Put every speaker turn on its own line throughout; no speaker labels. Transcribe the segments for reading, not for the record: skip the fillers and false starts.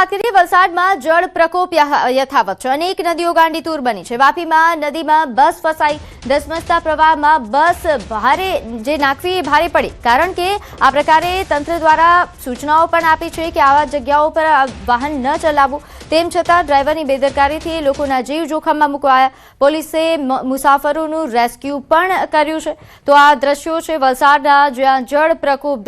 વાત કરીએ વલસાડમાં જળ પ્રકોપ યથાવત છે। અનેક નદીઓ ગાંડીતુર બની છે। વાપીમાં નદીમાં બસ ફસાઈ। ધસમસતા પ્રવાહમાં બસ નાખવી ભારે પડી, કારણ કે આ પ્રકારે તંત્ર દ્વારા સૂચનાઓ પણ આપી છે કે આવા જગ્યાઓ પર વાહન ન ચલાવવું। તેમ છતાં ડ્રાઈવરની બેદરકારીથી લોકોના જીવ જોખમમાં મુકાયા। પોલીસે મુસાફરોનું રેસ્ક્યુ પણ કર્યું છે। તો આ દ્રશ્યો છે વલસાડના, જ્યાં જળ પ્રકોપ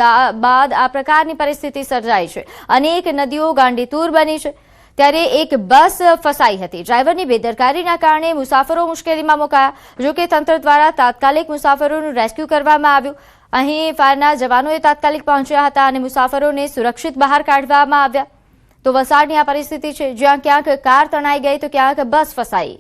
બાદ આ પ્રકારની પરિસ્થિતિ સર્જાઈ છે। અનેક નદીઓ ગાંડીતુર બની છે, ત્યારે એક બસ ફસાઈ હતી। ડ્રાઈવરની બેદરકારીના કારણે મુસાફરો મુશ્કેલીમાં મુકાયા। જો કે તંત્ર દ્વારા તાત્કાલિક મુસાફરોનું રેસ્ક્યુ કરવામાં આવ્યું। અહીં ફાયરના જવાનોએ તાત્કાલિક પહોંચ્યા હતા અને મુસાફરોને સુરક્ષિત બહાર કાઢવામાં આવ્યા। તો વલસાડની આ પરિસ્થિતિ છે, જ્યાં ક્યાંક કાર તણાઈ ગઈ તો ક્યાંક બસ ફસાઈ।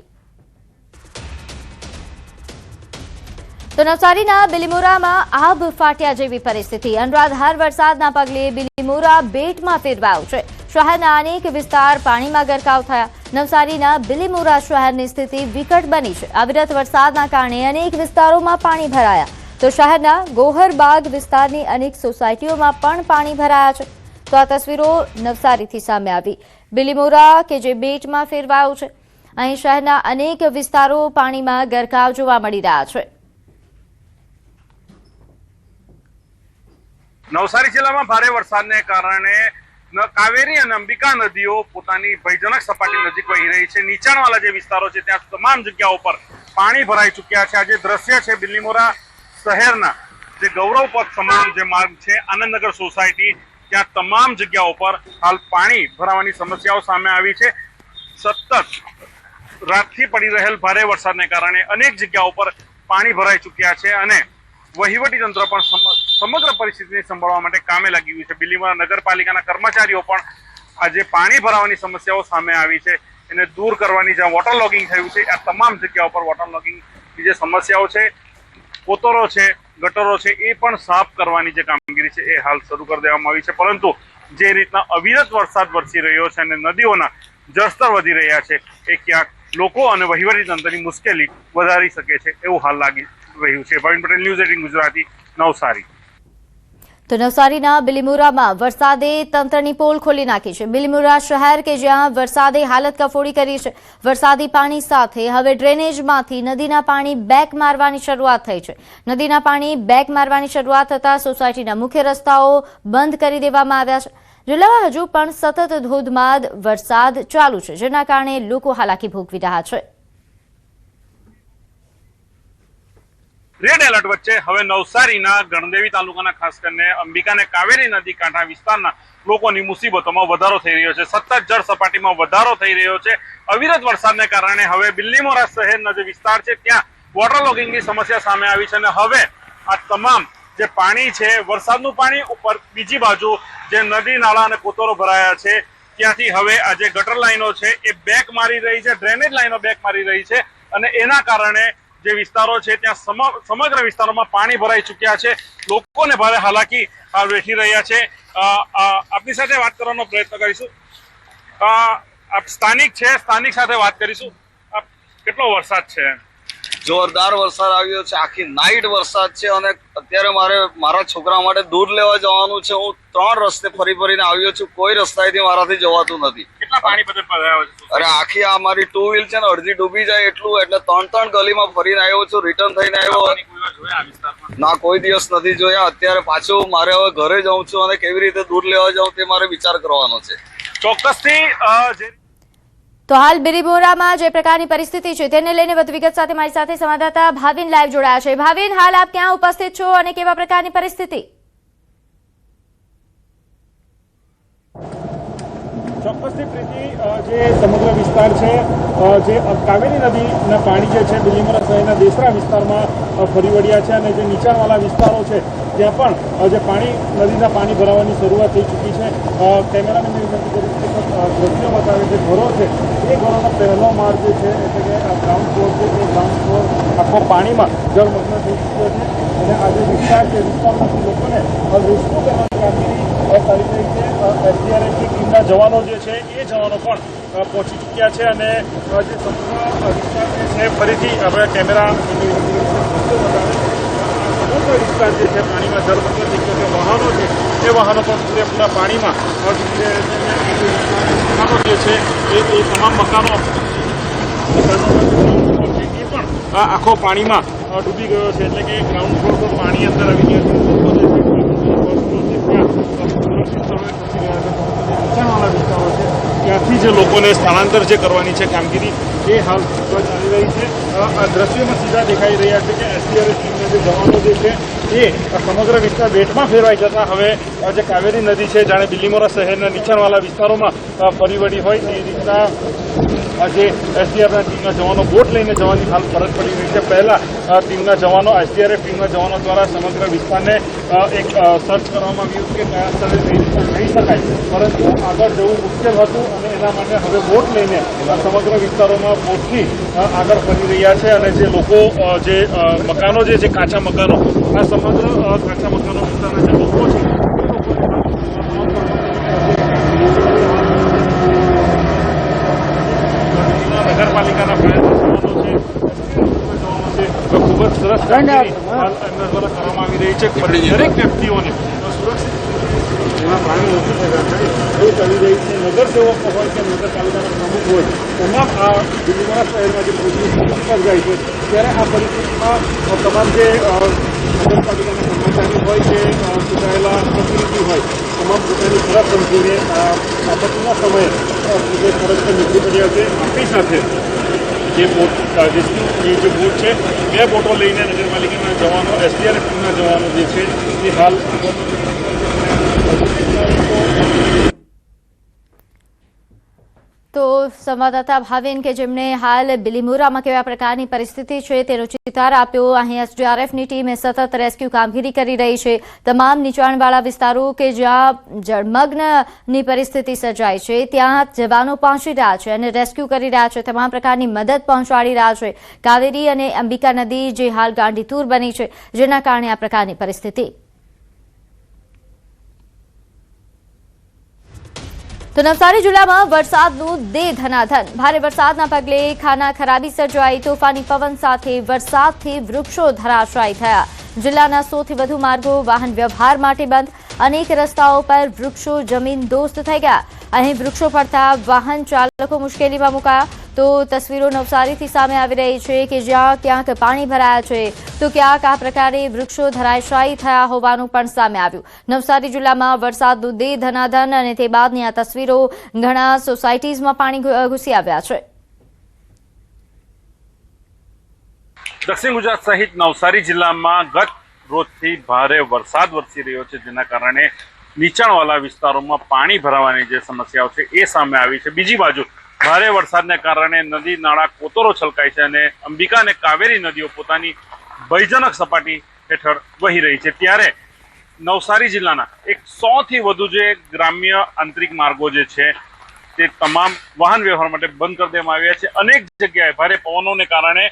તો નવસારીના બિલીમોરામાં આભ ફાટ્યા જેવી પરિસ્થિતિ। અનરાધાર વરસાદના પગલે બિલીમોરા બેટમાં ફેરવાયું છે। શહેરના અનેક વિસ્તાર પાણીમાં ગરકાવ થયા। નવસારીના બિલીમોરા શહેરની સ્થિતિ વિકટ બની છે। અવિરત વરસાદના કારણે અનેક વિસ્તારોમાં પાણી ભરાયા। તો શહેરના ગોહરબાગ વિસ્તારની અનેક સોસાયટીઓમાં પણ પાણી ભરાયા છે। તો આ તસવીરો નવસારીથી સામે આવી। બિલીમોરા કે જે બેટમાં ફેરવાયું છે, અહીં શહેરના અનેક વિસ્તારો પાણીમાં ગરકાવ જોવા મળી રહ્યા છે।
નવસારી જિલ્લામાં ભારે વરસાદને કારણે કાવેરી અને અંબિકા નદીઓ પોતાની ભયજનક સપાટી નજીક વહી રહી છે। નીચાણવાળા જે વિસ્તારો છે ત્યાં તમામ જગ્યાઓ પર પાણી ભરાઈ ચૂક્યા છે। આ જે દ્રશ્ય છે બિલીમોરા શહેરના જે ગૌરવ પથ સમાન જે માર્ગ છે આનંદનગર સોસાયટી, ત્યાં તમામ જગ્યાઓ પર હાલ પાણી ભરાવાની સમસ્યાઓ સામે આવી છે। સતત રાતથી પડી રહેલ ભારે વરસાદને કારણે અનેક જગ્યાઓ પર પાણી ભરાઈ ચૂક્યા છે અને વહીવટી તંત્ર પણ સમગ્ર પરિસ્થિતિને સંભાળવા માટે કામે લાગી ગયું છે। બિલીમોરા નગરપાલિકાના કર્મચારીઓ પણ આજે પાણી ભરાવાની સમસ્યાઓ સામે આવી છે એને દૂર કરવાની, જ્યાં વોટર લોગિંગ થયું છે આ તમામ જગ્યાઓ પર વોટર લોગિંગની જે સમસ્યાઓ છે, કોતરો છે, ગટરો છે, એ પણ સાફ કરવાની જે કામગીરી છે એ હાલ શરૂ કરી દેવામાં આવી છે। પરંતુ જે રીતના અવિરત વરસાદ વરસી રહ્યો છે અને નદીઓના જળસ્તર વધી રહ્યા છે, એ ક્યાંક લોકો અને વહીવટી તંત્રની મુશ્કેલી વધારી શકે છે એવું હાલ લાગી રહ્યું છે। ભાવિન પટેલ, ન્યૂઝ 18 ગુજરાતી, નવસારી।
તો નવસારીના બિલીમોરામાં વરસાદે તંત્રની પોલ ખોલી નાખી છે। બિલીમોરા શહેર કે જ્યાં વરસાદે હાલત કફોડી કરી છે। વરસાદી પાણી સાથે હવે ડ્રેનેજમાંથી નદીના પાણી બેક મારવાની શરૂઆત થઈ છે। નદીના પાણી બેક મારવાની શરૂઆત થતાં સોસાયટીના મુખ્ય રસ્તાઓ બંધ કરી દેવામાં આવ્યા છે। જિલ્લામાં હજુ પણ સતત ધોધમાર વરસાદ ચાલુ છે, જેના કારણે લોકો હાલાકી ભોગવી રહ્યા છે।
રેડ એલર્ટ વચ્ચે હવે નવસારીના ગણદેવી તાલુકાના ખાસ કરીને અંબિકા અને કાવેરી નદી કાંઠા વિસ્તારના લોકોની મુસીબતોમાં વધારો થઈ રહ્યો છે। સતત જળ સપાટીમાં વધારો થઈ રહ્યો છે। અવિરત વરસાદને કારણે હવે બિલીમોરા શહેરના જે વિસ્તાર છે ત્યાં વોટર લોગિંગની સમસ્યા સામે આવી છે અને હવે આ તમામ જે પાણી છે, વરસાદનું પાણી ઉપર બીજી બાજુ જે નદી નાળા અને કોતરો ભરાયા છે ત્યાંથી હવે આ જે ગટર લાઈનો છે એ બેક મારી રહી છે, ડ્રેનેજ લાઈનો બેક મારી રહી છે અને એના કારણે જે વિસ્તારો છે ત્યાં સમગ્ર વિસ્તારોમાં પાણી ભરાઈ ચૂક્યા છે। લોકોને ભારે હાલાકી હાલ વેઠી રહ્યા છે। આપની સાથે વાત કરવાનો પ્રયત્ન કરીશું। આપ સ્થાનિક છે, સ્થાનિક સાથે વાત કરીશું। કેટલો વરસાદ છે?
જોરદાર વરસાદ આવ્યો છે। આખી નાઈટ વરસાદ છે અને અત્યારે મારા છોકરા માટે દૂધ લેવા જવાનું છે। હું 3 રસ્તે ફરીને આવ્યો છું, કોઈ રસ્તાએથી મારાથી જવાતું નથી।
કેટલા પાણી ભરાયા છે?
અરે આખી આ મારી 2 વ્હીલ છે ને અડધી ડૂબી જાય એટલું, એટલે 3 ગલીમાં ફરીને આવ્યો છું, રિટર્ન થઈને આવ્યો। ના, કોઈ દિવસ નથી જોયા। અત્યારે પાછું મારે હવે ઘરે જવું છું અને કેવી રીતે દૂધ લેવા જાઉં તે મારે વિચાર કરવાનો છે।
ચોક્કસથી
તો હાલ બિલીમોરામાં જે પ્રકારની પરિસ્થિતિ છે તેને લઈને વધુ વિગત સાથે મારી સાથે સંવાદદાતા ભાવિન લાઈવ જોડાયા છે। ભાવિન, હાલ આપ ક્યાં ઉપસ્થિત છો અને કેવા પ્રકારની પરિસ્થિતિ?
ચોક્કસથી પ્રીતિ, જે સમગ્ર વિસ્તાર છે, જે કાવેરી નદીના પાણી જે છે બિલીમોરા શહેરના દેસરા વિસ્તારમાં ફરી વળ્યા છે અને જે નીચાણવાળા વિસ્તારો છે ત્યાં પણ જે નદીના પાણી ભરાવાની શરૂઆત થઈ ચૂકી છે। કેમેરાને મેં વિનંતી કરી છે કે દ્રશ્યો બતાવે જે ઘરો છે એ ઘરોનો પહેલો માળ જે છે એટલે કે ગ્રાઉન્ડ ફ્લોર છે એ ગ્રાઉન્ડ ફ્લોર આખો પાણીમાં જળમગ્ન થઈ ચૂક્યો છે અને આ જે વિસ્તાર છે વિસ્તારમાંથી લોકોને રેસ્ક્યુ કરવાની કામગીરી કરી રહી છે। એસડીઆરએફની ટીમના જવાનો જે છે એ જવાનો પણ પહોંચી ચૂક્યા છે અને જે સમગ્ર વિસ્તાર જે છે ફરીથી આપણે કેમેરા સમગ્ર વિસ્તાર જે છે પાણીમાં જળમગ્ન થઈ ગયો છે। વાહનો છે એ વાહનો પણ પૂરેપૂરા પાણીમાં જે છે એ તમામ મકાનો એ પણ આખો પાણીમાં ડૂબી ગયો છે, એટલે કે ગ્રાઉન્ડ ફ્લોર પર પાણી અંદર આવી ગયા છે. નીચાણવાળા વિસ્તારો છે ત્યાંથી જે લોકોને સ્થળાંતર જે કરવાની છે કામગીરી એ હાલ ચાલી રહી છે. આ દ્રશ્યોમાં સીધા દેખાઈ રહ્યા છે કે એસડીઆરએફ ટીમના જે જવાનો જે છે એ સમગ્ર વિસ્તાર બેટમાં ફેરવાઈ જતા હવે જે કાવેરી નદી છે જાણે બિલીમોરા શહેરના નીચાણવાળા વિસ્તારોમાં ફરી વળી હોય એ રીતના જે એસડીઆરએફ ટીમના જવાનો બોટ લઈને જવાની હાલ ફરજ પડી રહી છે. પહેલા ટીમના જવાનો એસડીઆરએફ ટીમના જવાનો દ્વારા સમગ્ર વિસ્તારને એક સર્ચ કરવામાં આવ્યું કે કયા સ્થળે જઈ શકાય, પરંતુ આગળ જવું મુશ્કેલ હતું અને એના માટે હવે બોટ લઈને સમગ્ર વિસ્તારોમાં બોટથી આગળ ફરી રહ્યા છે. અને જે લોકો જે મકાનો જે છે કાચા મકાનો, આ સમગ્ર કાચા મકાનો વિસ્તારના જે લોકો છે નગરપાલિકાના પ્રયત્નો છે ખૂબ જ સરસ કામગીરી હાલ એમના દ્વારા કરવામાં આવી રહી છે. દરેક વ્યક્તિઓને સુરક્ષિત એના પ્રાણી ઓછું એ કરી રહી છે. નગરસેવકો હોય કે નગરપાલિકાના પ્રમુખ હોય, તમામ આ બિલીમોરા શહેરમાં જે પોલીસ પર જાય છે ત્યારે આ પરિસ્થિતિમાં તમામ જે નગરપાલિકાના કર્મચારી હોય કે ચૂંટાયેલા પ્રતિનિધિ હોય, તમામ પોતાની ફરજ સમજીને આપત્તિના સમયે જે ફરજ પર નીકળી પડ્યા છે. આપણી સાથે જે બોટ જે બોટ છે, 2 બોટો લઈને નગરપાલિકાના જવાનો, એસડીઆરએફ ટીમના જવાનો જે છે એ હાલ
તો સંવાદદાતા ભાવિન કે જેમણે હાલ બિલીમોરામાં કેવા પ્રકારની પરિસ્થિતિ છે તેનો ચિતાર આપ્યો. અહીં એસડીઆરએફની ટીમે સતત રેસ્ક્યુ કામગીરી કરી રહી છે. તમામ નીચાણવાળા વિસ્તારો કે જ્યાં જળમગ્નની પરિસ્થિતિ સર્જાય છે ત્યાં જવાનો પહોંચી રહ્યા છે અને રેસ્ક્યુ કરી રહ્યા છે, તમામ પ્રકારની મદદ પહોંચાડી રહ્યા છે. કાવેરી અને અંબિકા નદી જે હાલ ગાંડીતુર બની છે, જેના કારણે આ પ્રકારની પરિસ્થિતિ. તો નવસારી જિલ્લામાં વરસાદનું દે ધનાધન. ભારે વરસાદના પગલે ખાના ખરાબી સર્જાઈ. તોફાની પવન સાથે વરસાદથી વૃક્ષો ધરાશાયી થયા. જિલ્લાના સૌથી વધુ માર્ગો વાહન વ્યવહાર માટે બંધ. અનેક રસ્તાઓ પર વૃક્ષો જમીન દોસ્ત થઈ ગયા. અહીં વૃક્ષો પડતા વાહન ચાલકો મુશ્કેલીમાં મુકાયા. તો તસવીરો નવસારીથી સામે આવી રહી છે કે જ્યાં ક્યાંક પાણી ભરાયા છે તો ક્યાંક આ પ્રકારે વૃક્ષો ધરાશાયી થયા હોવાનું પણ સામે આવ્યું. નવસારી જિલ્લામાં વરસાદનું દે ધનાધન અને તે બાદની આ તસવીરો. ઘણા સોસાયટીઝમાં પાણી ઘૂસી આવ્યા છે.
દક્ષિણ ગુજરાત સહિત નવસારી જિલ્લામાં ગત રોજથી ભારે વરસાદ વરસી રહ્યો છે, જેના કારણે નીચાણવાળા વિસ્તારોમાં પાણી ભરાવાની જે સમસ્યાઓ છે એ સામે આવી છે. બીજી બાજુ ભારે વરસાદને કારણે નદી નાળા કોતરો છલકાય છે અને અંબિકા અને કાવેરી નદીઓ પોતાની ભયજનક સપાટી હેઠળ વહી રહી છે. ત્યારે નવસારી જિલ્લાના 100થી વધુ જે ગ્રામ્ય આંતરિક માર્ગો જે છે તે તમામ વાહન વ્યવહાર માટે બંધ કરી દેવામાં આવ્યા છે. અનેક જગ્યાએ ભારે પવનોને કારણે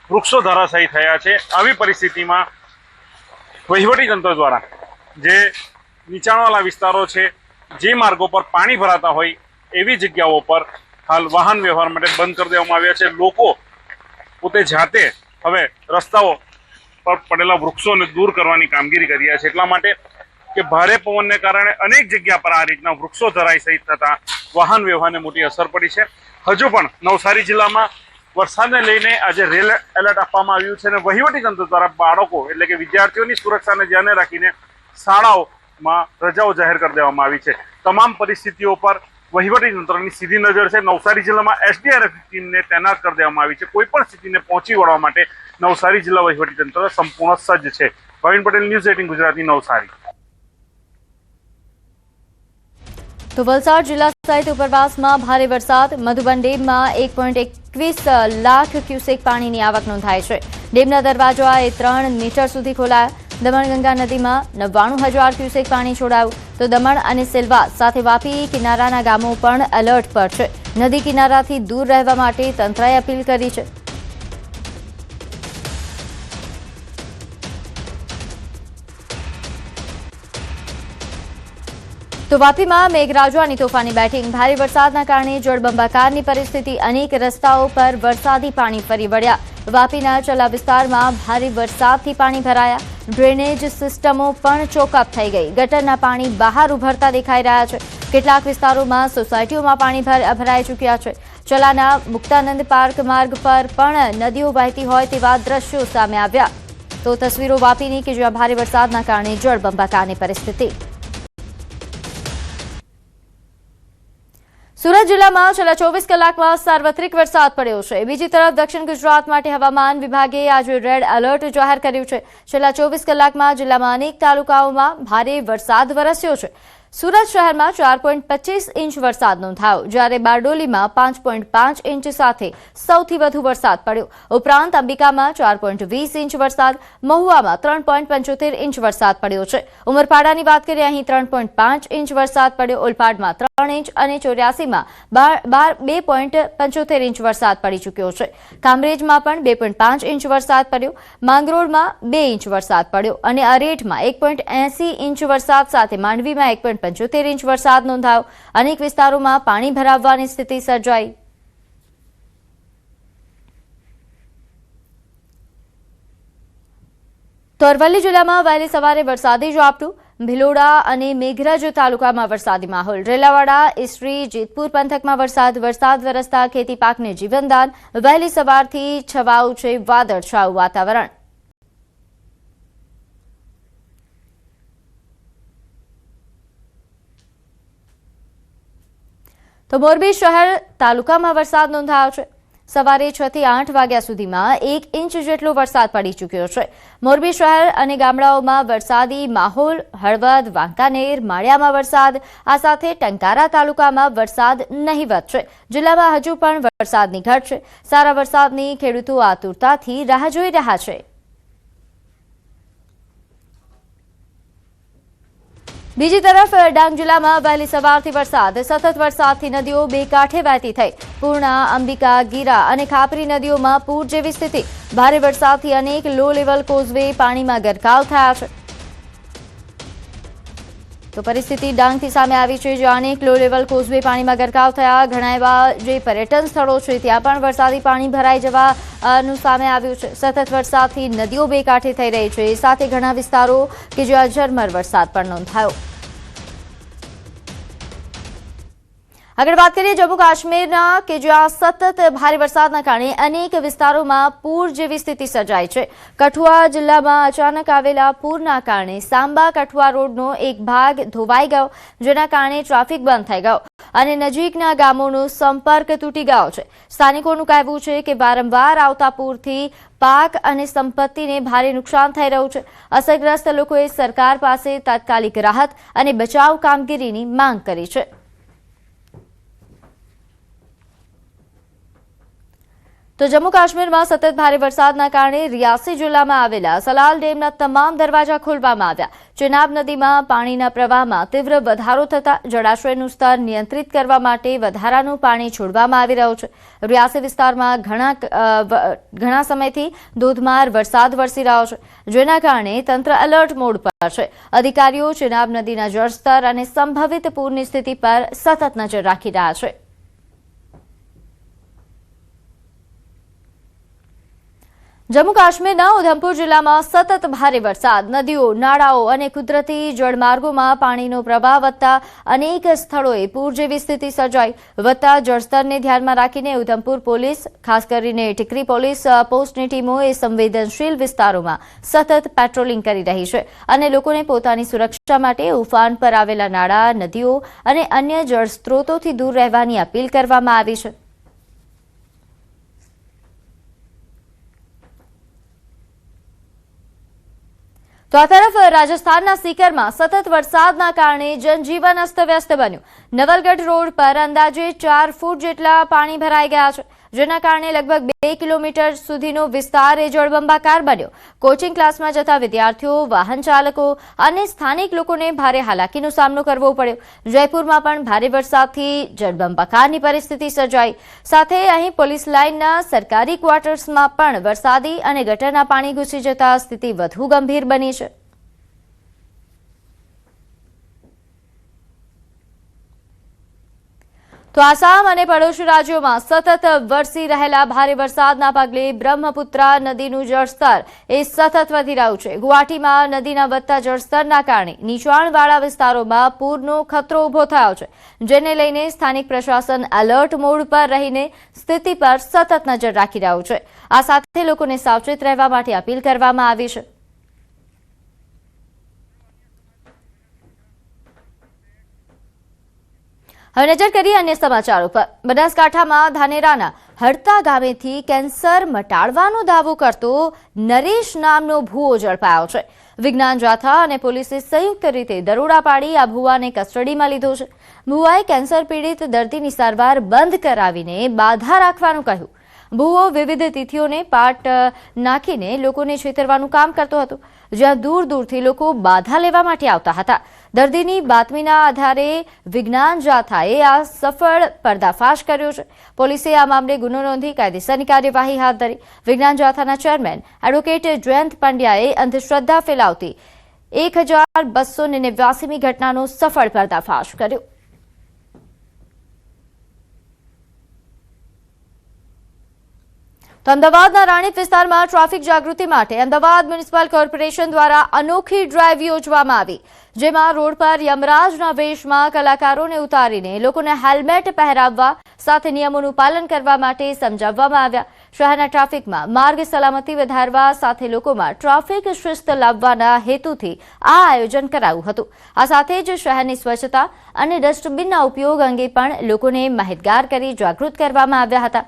વૃક્ષો ધરાશાયી થયા છે. આવી પરિસ્થિતિમાં વહીવટીતંત્ર દ્વારા જે નીચાણવાળા વિસ્તારો છે, જે માર્ગો પર પાણી ભરાતા હોય એવી જગ્યાઓ પર હાલ વાહન વ્યવહાર માટે બંધ કરી દેવામાં આવ્યા છે. લોકો પોતે જાતે હવે રસ્તાઓ પર પડેલા વૃક્ષોને દૂર કરવાની કામગીરી કરી રહ્યા છે, એટલા માટે કે ભારે પવનને કારણે અનેક જગ્યા પર આ રીતના વૃક્ષો ધરાશાયી થતા વાહન વ્યવહારને મોટી અસર પડી છે. હજુ પણ નવસારી જિલ્લામાં વરસાદને લઈને આજે રેડ એલર્ટ આપવામાં આવ્યું છે અને વહીવટીતંત્ર દ્વારા બાળકો એટલે કે વિદ્યાર્થીઓની સુરક્ષાને ધ્યાને રાખીને શાળાઓમાં રજાઓ જાહેર કરી દેવામાં આવી છે. તમામ પરિસ્થિતિઓ પર વહીવટીતંત્રની સીધી નજર છે. નવસારી જિલ્લામાં એસડીઆરએફ ટીમને તૈનાત કરી દેવામાં આવી છે. કોઈ પણ સ્થિતિને પહોંચી વળવા માટે નવસારી જિલ્લા વહીવટીતંત્ર સંપૂર્ણ સજ્જ છે. ભાવિન પટેલ, ન્યૂઝ 18 ગુજરાતી, નવસારી.
તો વલસાડ જિલ્લા સહિત ઉપરવાસમાં ભારે વરસાદ. મધુબન ડેમમાં 1.21 લાખ ક્યુસેક પાણીની આવક નોંધાઈ છે. ડેમના દરવાજા 3 મીટર સુધી ખોલાયા. દમણગંગા નદીમાં 99,000 ક્યુસેક પાણી છોડાયું. તો દમણ અને સેલવા સાથે વાપી કિનારાના ગામો પણ એલર્ટ પર છે. નદી કિનારાથી દૂર રહેવા માટે તંત્રએ અપીલ કરી છે. તો વાપીમાં મેઘરાજાની તોફાની બેટિંગ, ભારે વરસાદના કારણે જળબંબાકારની પરિસ્થિતિ, અનેક રસ્તાઓ પર વરસાદી પાણી ફરી વળ્યા. વાપીના ચલા વિસ્તારમાં ભારે વરસાદથી પાણી ભરાયા. ડ્રેનેજ સિસ્ટમો પણ ચોકઅપ થઈ ગઈ. ગટરના પાણી બહાર ઉભરતા દેખાઈ રહ્યા છે. કેટલાક વિસ્તારોમાં સોસાયટીઓમાં પાણી ભરાઈ ચૂક્યા છે. ચલાના મુક્તાનંદ પાર્ક માર્ગ પર પણ નદીઓ વહેતી હોય તેવા દ્રશ્યો સામે આવ્યા. તો તસવીરો વાપીની કે જ્યાં ભારે વરસાદના કારણે જળબંબાકારની પરિસ્થિતિ. સુરત જિલ્લામાં છેલ્લા 24 કલાકમાં સાર્વત્રિક વરસાદ પડ્યો છે. બીજી તરફ દક્ષિણ ગુજરાત માટે હવામાન વિભાગે આજે રેડ એલર્ટ જાહેર કર્યું છે. છેલ્લા 24 કલાકમાં જિલ્લામાં અનેક તાલુકાઓમાં ભારે વરસાદ વરસ્યો છે. સુરત શહેરમાં 4.25 ઇંચ વરસાદ નોંધાયો, જ્યારે બારડોલીમાં 5.5 ઇંચ સાથે સૌથી વધુ વરસાદ પડ્યો. ઉપરાંત અંબિકામાં 4.20 ઇંચ વરસાદ, મહુવામાં 3.75 ઇંચ વરસાદ પડ્યો છે. ઉમરપાડાની વાત કરીએ, અહીં 3.5 ઇંચ વરસાદ પડ્યો. ઓલપાડમાં 3 ઇંચ અને 84માં 2.75 ઇંચ વરસાદ પડી ચૂક્યો છે. કામરેજમાં પણ 2.5 ઇંચ વરસાદ પડ્યો. માંગરોળમાં 2 ઇંચ વરસાદ પડ્યો અને અરેઠમાં 1.80 ઇંચ વરસાદ સાથે માંડવીમાં 1.75 ઇંચ વરસાદ નોંધાયો. અનેક વિસ્તારોમાં પાણી ભરાવવાની સ્થિતિ સર્જાઈ. તો અરવલ્લી જિલ્લામાં વહેલી સવારે વરસાદી ઝાપટું, ભિલોડા અને મેઘરજ તાલુકામાં વરસાદી માહોલ. રેલાવાડા, ઈસરી, જેતપુર પંથકમાં વરસાદ વરસતા ખેતી પાકને જીવનદાન. વહેલી સવારથી છવાયું છે વાદળછાયું વાતાવરણ. તો મોરબી શહેર તાલુકામાં વરસાદ નોંધાયો છે. સવારે 6 થી 8 વાગ્યા સુધીમાં 1 ઇંચ જેટલો વરસાદ પડી ચૂક્યો છે. મોરબી શહેર અને ગામડાઓમાં વરસાદી માહોલ. હળવદ, વાંકાનેર, માળિયામાં વરસાદ. આ સાથે ટંકારા તાલુકામાં વરસાદ નહીવત છે. જિલ્લામાં હજુ પણ વરસાદની ઘટ છે. સારા વરસાદની ખેડૂતો આતુરતાથી રાહ જોઈ રહ્યા છે. બીજી તરફ ડાંગ જિલ્લામાં વહેલી સવારથી વરસાદ. સતત વરસાદથી નદીઓ બે કાંઠે વહેતી થઈ. પૂર્ણા, અંબિકા, ગીરા અને ખાપરી નદીઓમાં પૂર જેવી સ્થિતિ. ભારે વરસાદથી અનેક લો લેવલ કોઝવે પાણીમાં ગરકાવ થયા છે. તો પરિસ્થિતિ ડાંગથી સામે આવી છે, જ્યાં અનેક લો લેવલ કોઝવે પાણીમાં ગરકાવ થયા. ઘણા એવા જે પર્યટન સ્થળો છે ત્યાં પણ વરસાદી પાણી ભરાઈ જવાનું સામે આવ્યું છે. સતત વરસાદથી નદીઓ બે કાંઠે થઈ રહી છે. સાથે ઘણા વિસ્તારો કે જ્યાં ઝરમર વરસાદ પણ નોંધાયો. આગળ વાત કરીએ જમ્મુ કાશ્મીરના, કે જ્યાં સતત ભારે વરસાદના કારણે અનેક વિસ્તારોમાં પૂર જેવી સ્થિતિ સર્જાઈ છે. કઠુઆ જિલ્લામાં અચાનક આવેલા પૂરના કારણે સાંબા કઠુઆ રોડનો એક ભાગ ધોવાઈ ગયો, જેના કારણે ટ્રાફિક બંધ થઈ ગયો અને નજીકના ગામોનો સંપર્ક તૂટી ગયો છે. સ્થાનિકોનું કહેવું છે કે વારંવાર આવતા પૂરથી પાક અને સંપત્તિને ભારે નુકસાન થઈ રહ્યું છે. અસરગ્રસ્ત લોકોએ સરકાર પાસે તાત્કાલિક રાહત અને બચાવ કામગીરીની માંગ કરી છે. તો જમ્મુ કાશ્મીરમાં સતત ભારે વરસાદના કારણે રિયાસી જિલ્લામાં આવેલા સલાલ ડેમના તમામ દરવાજા ખોલવામાં આવ્યા. ચેનાબ નદીમાં પાણીના પ્રવાહમાં તીવ્ર વધારો થતાં જળાશયનું સ્તર નિયંત્રિત કરવા માટે વધારાનું પાણી છોડવામાં આવી રહ્યું છે. રિયાસી વિસ્તારમાં ઘણા સમયથી ધોધમાર વરસાદ વરસી રહ્યો છે, જેના કારણે તંત્ર એલર્ટ મોડ પર છે. અધિકારીઓ ચેનાબ નદીના જળસ્તર અને સંભવિત પૂરની સ્થિતિ પર સતત નજર રાખી રહ્યા છે. જમ્મુ કાશ્મીરના ઉધમપુર જિલ્લામાં સતત ભારે વરસાદ. નદીઓ, નાળાઓ અને કુદરતી જળમાર્ગોમાં પાણીનો પ્રવાહ વધતા અનેક સ્થળોએ પૂર જેવી સ્થિતિ સર્જાઈ. વધતા જળસ્તરને ધ્યાનમાં રાખીને ઉધમપુર પોલીસ, ખાસ કરીને ટીકરી પોલીસ પોસ્ટની ટીમોએ સંવેદનશીલ વિસ્તારોમાં સતત પેટ્રોલિંગ કરી રહી છે અને લોકોને પોતાની સુરક્ષા માટે ઉફાન પર આવેલા નાળા, નદીઓ અને અન્ય જળસ્ત્રોતોથી દૂર રહેવાની અપીલ કરવામાં આવી છે. તો આ તરફ રાજસ્થાનના સીકરમાં સતત વરસાદના કારણે જનજીવન અસ્તવ્યસ્ત બન્યું. નવલગઢ રોડ પર અંદાજે 4 ફૂટ જેટલા પાણી ભરાઈ ગયા છે, જેના કારણે લગભગ 2 કિલોમીટર સુધીનો વિસ્તાર જળબંબાકાર બન્યો. કોચિંગ ક્લાસમાં જતા વિદ્યાર્થીઓ, વાહન ચાલકો અને સ્થાનિક લોકોને ભારે હાલાકીનો સામનો કરવો પડ્યો. જયપુરમાં પણ ભારે વરસાદથી જળબંબાકારની પરિસ્થિતિ સર્જાઈ. સાથે અહીં પોલીસ લાઇનના સરકારી ક્વાર્ટર્સમાં પણ વરસાદી અને ગટરના પાણી ઘૂસી જતા સ્થિતિ વધુ ગંભીર બની છે. તો આસામ અને પડોશી રાજ્યોમાં સતત વરસી રહેલા ભારે વરસાદના પગલે બ્રહ્મપુત્રા નદીનું જળસ્તર એ સતત વધી રહ્યું છે. ગુવાહાટીમાં નદીના વધતા જળસ્તરના કારણે નીચાણવાળા વિસ્તારોમાં પૂરનો ખતરો ઉભો થયો છે, જેને લઈને સ્થાનિક પ્રશાસન એલર્ટ મોડ પર રહીને સ્થિતિ પર સતત નજર રાખી રહ્યું છે. આ સાથે લોકોને સાવચેત રહેવા માટે અપીલ કરવામાં આવી છે. હવે નજર કરીએ અન્ય સમાચારો પર. બનાસકાંઠામાં ધાનેરાના હડતા ગામેથી કેન્સર મટાડવાનો દાવો કરતો નરેશ નામનો ભૂવો ઝડપાયો છે. વિજ્ઞાન જાથા અને પોલીસે સંયુક્ત રીતે દરોડા પાડી આ ભૂવાને કસ્ટડીમાં લીધો છે. ભૂવાએ કેન્સર પીડિત દર્દીની સારવાર બંધ કરાવીને બાધા રાખવાનું કહ્યું. ભૂવો વિવિધ તિથિઓને પાટ નાખીને લોકોને છેતરવાનું કામ કરતો હતો, જ્યાં દૂર દૂરથી લોકો બાધા લેવા માટે આવતા હતા. દર્દીની બાતમીના આધારે વિજ્ઞાન જાથાએ આ સફળ પર્દાફાશ કર્યો છે. પોલીસે આ મામલે ગુનો નોંધી કાયદેસરની કાર્યવાહી હાથ ધરી. વિજ્ઞાન જાથાના ચેરમેન એડવોકેટ જયંત પંડ્યાએ અંધશ્રદ્ધા ફેલાવતી 1289મી ઘટનાનો સફળ પર્દાફાશ કર્યો. તો અમદાવાદના રાણીપ વિસ્તારમાં ટ્રાફિક જાગૃતિ માટે અમદાવાદ મ્યુનિસિપલ કોર્પોરેશન દ્વારા અનોખી ડ્રાઈવ યોજવામાં આવી, જેમાં રોડ પર યમરાજના વેશમાં કલાકારોને ઉતારીને લોકોને હેલ્મેટ પહેરાવવા સાથે નિયમોનું પાલન કરવા માટે સમજાવવામાં આવ્યા. શહેરના ટ્રાફિકમાં માર્ગ સલામતી વધારવા સાથે લોકોમાં ટ્રાફિક શિસ્ત લાવવાના હેતુથી આ આયોજન કરાયું હતું. આ સાથે જ શહેરની સ્વચ્છતા અને ડસ્ટબિનના ઉપયોગ અંગે પણ લોકોને માહિતગાર કરી જાગૃત કરવામાં આવ્યા હતા.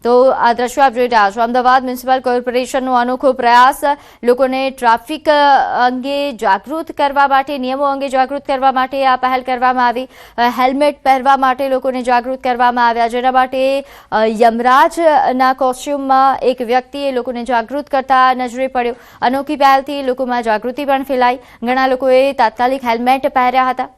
તો આ દ્રશ્યો આપ જોઈ રહ્યા છો. અમદાવાદ મ્યુનિસિપલ કોર્પોરેશનનો અનોખો પ્રયાસ લોકોને ટ્રાફિક અંગે જાગૃત કરવા માટે, નિયમો અંગે જાગૃત કરવા માટે આ પહેલ કરવામાં આવી. હેલ્મેટ પહેરવા માટે લોકોને જાગૃત કરવામાં આવ્યા, જેના માટે યમરાજના કોસ્ચ્યુમમાં એક વ્યક્તિએ લોકોને જાગૃત કરતા નજરે પડ્યો. અનોખી પહેલથી લોકોમાં જાગૃતિ પણ ફેલાઈ. ઘણા લોકોએ તાત્કાલિક હેલ્મેટ પહેર્યા હતા.